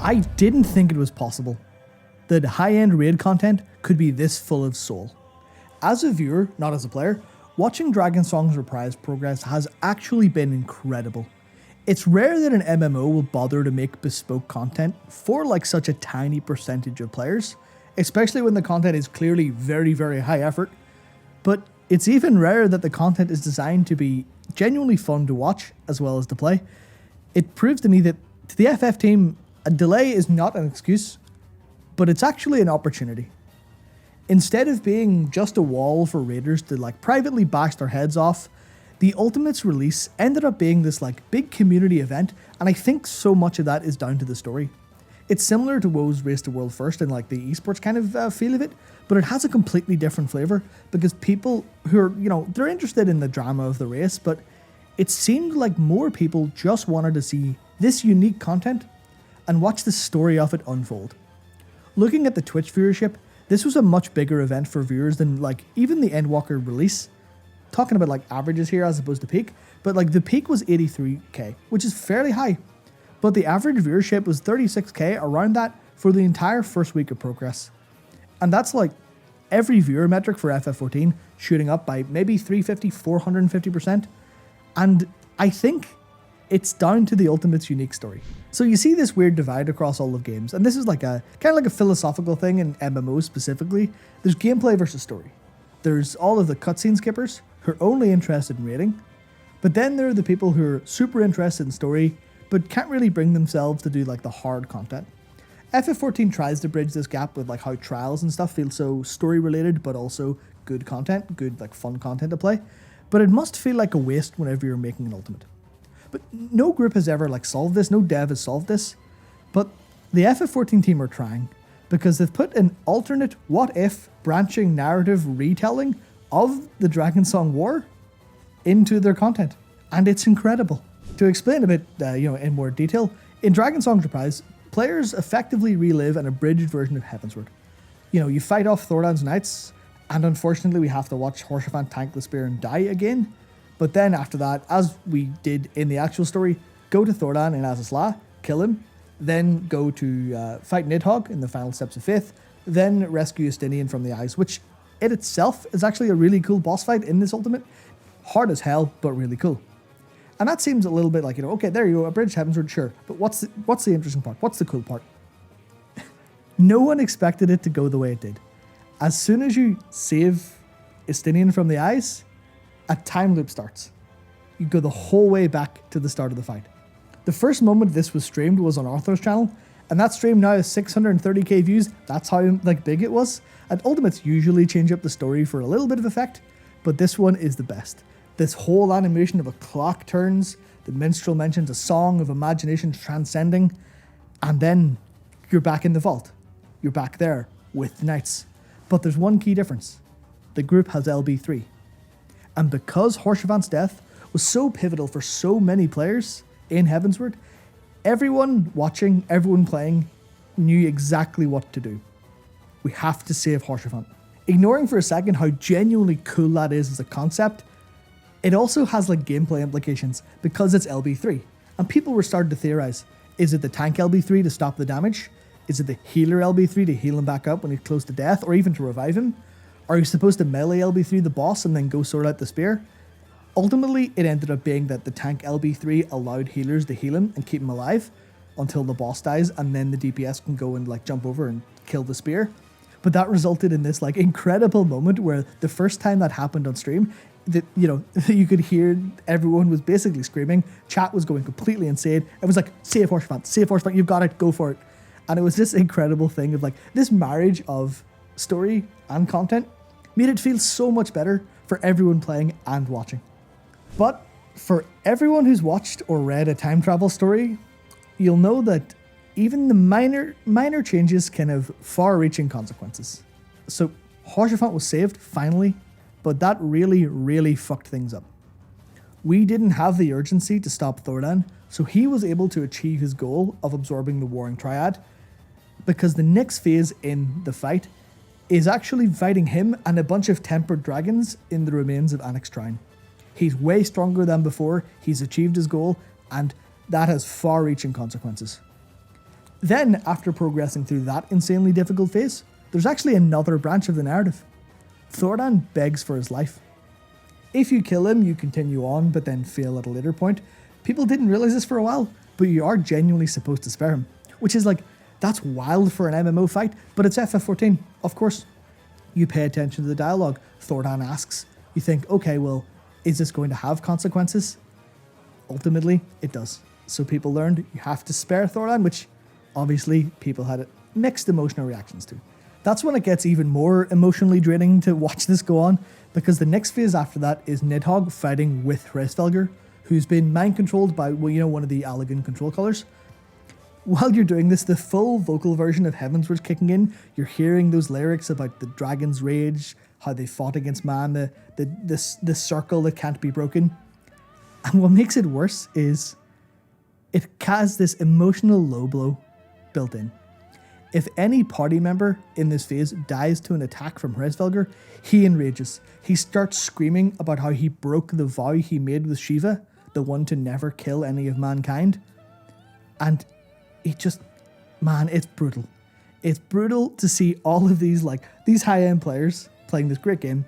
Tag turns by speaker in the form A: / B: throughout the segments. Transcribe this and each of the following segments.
A: I didn't think it was possible that high-end raid content could be this full of soul. As a viewer, not as a player, watching Dragonsong's Reprise progress has actually been incredible. It's rare that an MMO will bother to make bespoke content for like such a tiny percentage of players, especially when the content is clearly very, very high effort. But it's even rarer that the content is designed to be genuinely fun to watch as well as to play. It proves to me that to the FF team, a delay is not an excuse, but it's actually an opportunity. Instead of being just a wall for raiders to like privately bash their heads off, the Ultimates release ended up being this like big community event, and I think so much of that is down to the story. It's similar to WoW's Race to World First and like the esports kind of feel of it, but it has a completely different flavour because people who are, they're interested in the drama of the race, but it seemed like more people just wanted to see this unique content and watch the story of it unfold. Looking at the Twitch viewership, this was a much bigger event for viewers than like even the Endwalker release. Talking about like averages here as opposed to peak, but like the peak was 83k, which is fairly high. But the average viewership was 36k, around that, for the entire first week of progress. And that's like every viewer metric for FF14 shooting up by maybe 350, 450%. And I think it's down to the Ultimate's unique story. So you see this weird divide across all of games, and this is like a kind of like a philosophical thing in MMOs specifically. There's gameplay versus story. There's all of the cutscene skippers who are only interested in raiding, but then there are the people who are super interested in story but can't really bring themselves to do like the hard content. FF14 tries to bridge this gap with like how trials and stuff feel so story related but also good content, good like fun content to play, but it must feel like a waste whenever you're making an Ultimate. But no group has ever like solved this, no dev has solved this, but the FF14 team are trying because they've put an alternate what-if branching narrative retelling of the Dragonsong War into their content, and it's incredible. To explain a bit, in more detail, in Dragonsong's Reprise, players effectively relive an abridged version of Heavensward. You fight off Thordan's knights, and unfortunately we have to watch Haurchefant tank the spear and die again, but then after that, as we did in the actual story, go to Thordan in Azazla, kill him, then go to fight Nidhogg in the final steps of Faith, then rescue Estinian from the Eyes, which it itself is actually a really cool boss fight in this Ultimate. Hard as hell, but really cool. And that seems a little bit like, okay, there you go, abridged Heavensward, sure, but what's the interesting part? What's the cool part? No one expected it to go the way it did. As soon as you save Estinian from the Eyes, a time loop starts. You go the whole way back to the start of the fight. The first moment this was streamed was on Arthur's channel, and that stream now has 630k views. That's how big it was. And Ultimates usually change up the story for a little bit of effect, but this one is the best. This whole animation of a clock turns, the minstrel mentions a song of imagination transcending, and then you're back in the vault. You're back there with the knights. But there's one key difference. The group has LB3. And because Haurchefant's death was so pivotal for so many players in Heavensward, everyone watching, everyone playing knew exactly what to do. We have to save Haurchefant. Ignoring for a second how genuinely cool that is as a concept, it also has gameplay implications because it's LB3. And people were starting to theorize, is it the tank LB3 to stop the damage? Is it the healer LB3 to heal him back up when he's close to death, or even to revive him? Are you supposed to melee LB3 the boss and then go sort out the spear? Ultimately, it ended up being that the tank LB3 allowed healers to heal him and keep him alive until the boss dies, and then the DPS can go and jump over and kill the spear. But that resulted in this incredible moment where the first time that happened on stream, that you could hear everyone was basically screaming, chat was going completely insane. It was like, save Haurchefant, you've got it, go for it. And it was this incredible thing of this marriage of story and content made it feel so much better for everyone playing and watching. But for everyone who's watched or read a time travel story, you'll know that even the minor changes can have far-reaching consequences. So Haurchefant was saved, finally, but that really fucked things up. We didn't have the urgency to stop Thordan, so he was able to achieve his goal of absorbing the Warring Triad, because the next phase in the fight is actually fighting him and a bunch of tempered dragons in the remains of Annex Shrine. He's way stronger than before, he's achieved his goal, and that has far-reaching consequences. Then, after progressing through that insanely difficult phase, there's actually another branch of the narrative. Thordan begs for his life. If you kill him, you continue on, but then fail at a later point. People didn't realize this for a while, but you are genuinely supposed to spare him. Which is like, that's wild for an MMO fight, but it's FF14, of course. You pay attention to the dialogue. Thordan asks. You think, okay, well, is this going to have consequences? Ultimately, it does. So people learned you have to spare Thordan, which obviously people had mixed emotional reactions to. That's when it gets even more emotionally draining to watch this go on, because the next phase after that is Nidhogg fighting with Hraesvelgr, who's been mind controlled by, well, you know, one of the Allagan control colors. While you're doing this, the full vocal version of Heavensward's kicking in. You're hearing those lyrics about the dragon's rage, how they fought against man, the circle that can't be broken. And what makes it worse is it has this emotional low blow built in. If any party member in this phase dies to an attack from Hraesvelgr, he enrages. He starts screaming about how he broke the vow he made with Shiva, the one to never kill any of mankind. And it just, man, it's brutal. It's brutal to see all of these high-end players playing this great game,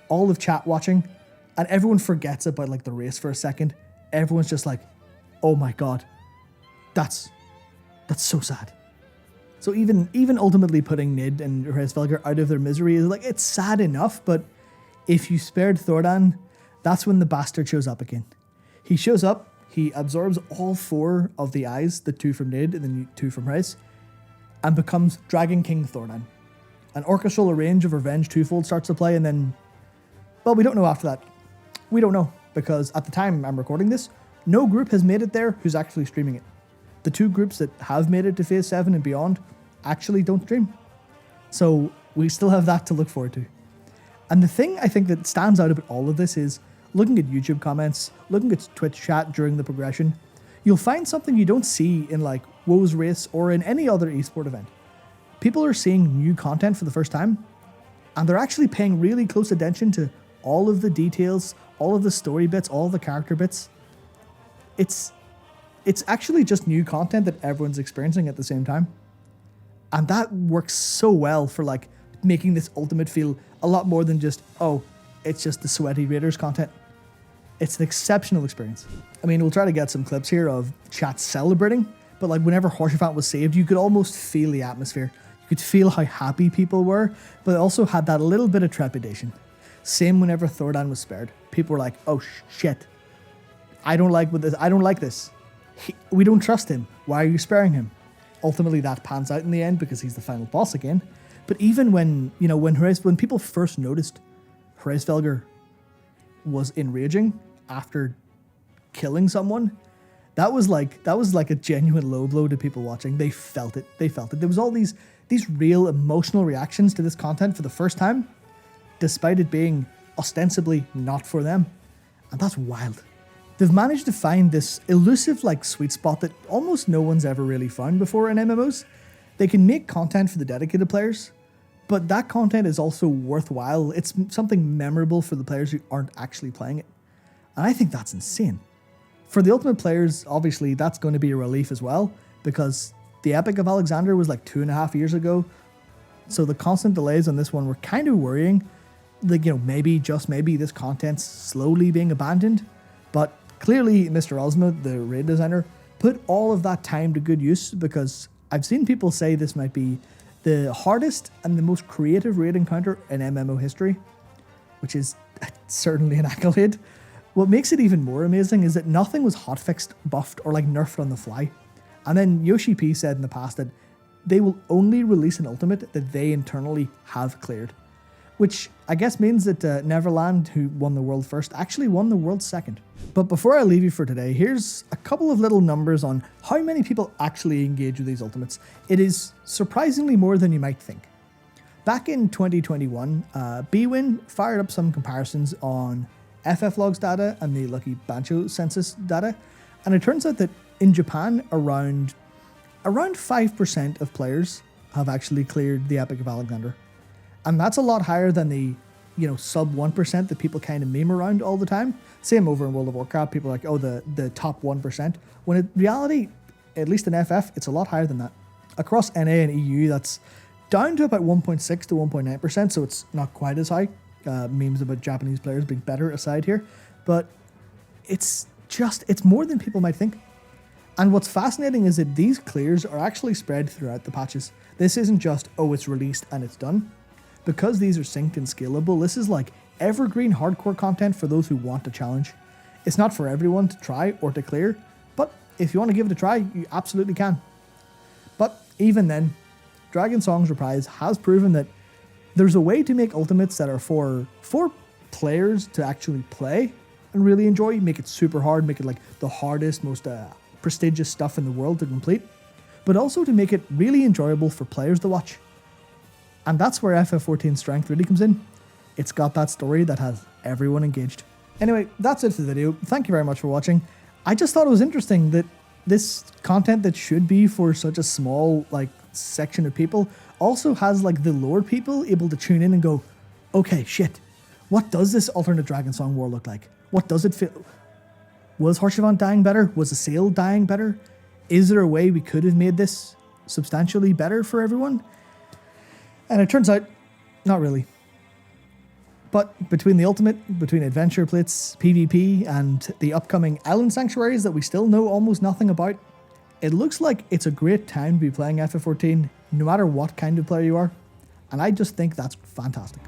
A: all of chat watching, and everyone forgets about the race for a second. Everyone's just like, oh my god, that's so sad. So even ultimately putting Nid and Hraesvelgr out of their misery is it's sad enough, but if you spared Thordan, that's when the bastard shows up again. He shows up, he absorbs all 4 of the eyes, the 2 from Nid and the 2 from Hraes, and becomes Dragon King Thordan. An orchestral arrange of Revenge Twofold starts to play, and then, well, we don't know after that. We don't know, because at the time I'm recording this, no group has made it there who's actually streaming it. The 2 groups that have made it to Phase 7 and beyond actually don't stream. So we still have that to look forward to. And the thing I think that stands out about all of this is looking at YouTube comments, looking at Twitch chat during the progression, you'll find something you don't see in WoW's Race or in any other esport event. People are seeing new content for the first time, and they're actually paying really close attention to all of the details, all of the story bits, all the character bits. It's actually just new content that everyone's experiencing at the same time. And that works so well for making this ultimate feel a lot more than just, oh, it's just the sweaty Raiders content. It's an exceptional experience. I mean, we'll try to get some clips here of chat celebrating, but whenever Haurchefant was saved, you could almost feel the atmosphere. You could feel how happy people were, but it also had that little bit of trepidation. Same whenever Thordan was spared. People were like, oh shit, I don't like this. We don't trust him. Why are you sparing him? Ultimately, that pans out in the end because he's the final boss again. But even when people first noticed Hraesvelgr was enraging after killing someone, that was like a genuine low blow to people watching. They felt it. There was all these real emotional reactions to this content for the first time, despite it being ostensibly not for them. And that's wild. They've managed to find this elusive sweet spot that almost no one's ever really found before in MMOs. They can make content for the dedicated players, but that content is also worthwhile. It's something memorable for the players who aren't actually playing it. And I think that's insane. For the Ultimate players, obviously, that's going to be a relief as well, because the Epic of Alexander was 2.5 years ago. So the constant delays on this one were kind of worrying. Maybe, just maybe, this content's slowly being abandoned. But clearly, Mr. Ozma, the raid designer, put all of that time to good use, because I've seen people say this might be the hardest and the most creative raid encounter in MMO history, which is certainly an accolade. What makes it even more amazing is that nothing was hotfixed, buffed, or nerfed on the fly. And then Yoshi P said in the past that they will only release an ultimate that they internally have cleared, which I guess means that Neverland, who won the world first, actually won the world second. But before I leave you for today, here's a couple of little numbers on how many people actually engage with these ultimates. It is surprisingly more than you might think. Back in 2021, Bwin fired up some comparisons on FFlogs data and the Lucky Bancho census data, and it turns out that in Japan, around 5% of players have actually cleared the Epic of Alexander. And that's a lot higher than the, sub 1% that people kind of meme around all the time. Same over in World of Warcraft, people are like, oh, the top 1%. When in reality, at least in FF, it's a lot higher than that. Across NA and EU, that's down to about 1.6 to 1.9%, so it's not quite as high. Memes about Japanese players being better aside here, but it's more than people might think. And what's fascinating is that these clears are actually spread throughout the patches. This isn't just, oh, it's released and it's done. Because these are synced and scalable, this is like evergreen hardcore content for those who want a challenge. It's not for everyone to try or to clear, but if you want to give it a try, you absolutely can. But even then, Dragonsong's Reprise has proven that there's a way to make ultimates that are for players to actually play and really enjoy. Make it super hard, make it like the hardest, most prestigious stuff in the world to complete, but also to make it really enjoyable for players to watch. And that's where FF14's strength really comes in. It's got that story that has everyone engaged. Anyway, that's it for the video. Thank you very much for watching. I just thought it was interesting that this content that should be for such a small section of people also has the lore people able to tune in and go, okay, shit, what does this alternate Dragonsong war look like? What does it feel? Was Haurchefant dying better? Was the sale dying better? Is there a way we could have made this substantially better for everyone? And it turns out, not really. But between the ultimate, between Adventure Blitz, PvP, and the upcoming Island Sanctuaries that we still know almost nothing about, it looks like it's a great time to be playing FF14, no matter what kind of player you are. And I just think that's fantastic.